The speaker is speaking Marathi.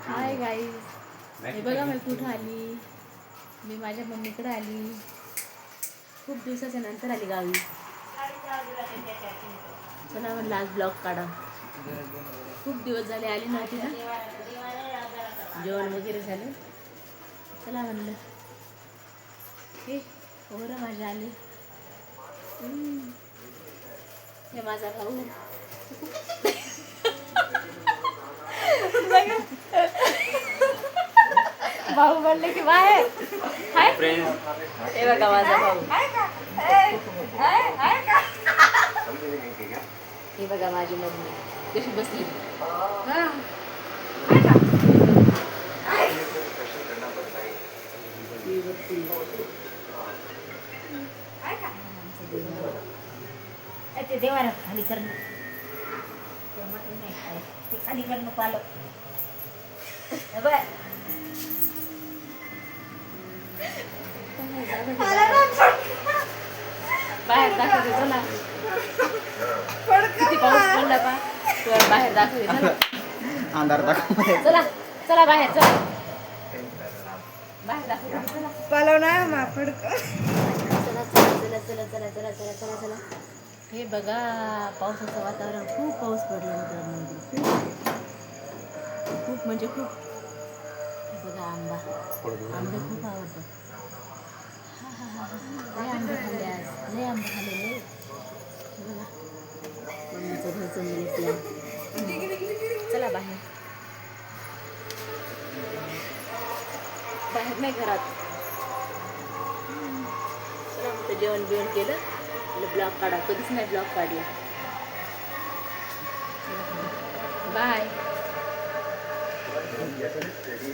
हाय गाईज, हे बघा मी कुठं आली. मी माझ्या मम्मीकडे आली. खूप दिवसाच्या नंतर आली गावी. चला म्हणलं आज ब्लॉग काढा. खूप दिवस झाले आली नव्हती ना. जेवण वगैरे झालं. चला म्हणलं हे पोरं माझ्या आली. हे माझा भाऊ. भाऊ म्हणले की बाहेर हाय. हे बघा माझा भाऊ. हे बघा माझी मम्मी कशी बसली. ते देवाला खाली करणं ते खाली करणं पालक बाहेर दाखवते चला. किती पाऊस पडला पा बाहेर दाखवते चला. अंधार दाखव. चला चला बाहेर चला. बाहेर दाखवते चला. पलवणार मा फडक चला चला चला चला चला चला चला चला चला. हे बघा पावसाचं वातावरण. खूप पाऊस पडला होता. खूप म्हणजे खूप. हे बघा आंबा. आंबे खूप आवडतात. लय आंबे खाल्ले आज. लय आंबे खाल्ले लय. हे बघा मम्मीचं घरचं मिळेल. चला बाहेर. बाहेर नाही घरात. चला मग जेवण बिवण केलं. ब्लॉग काढा. कधीच नाही ब्लॉग काढला. बाय.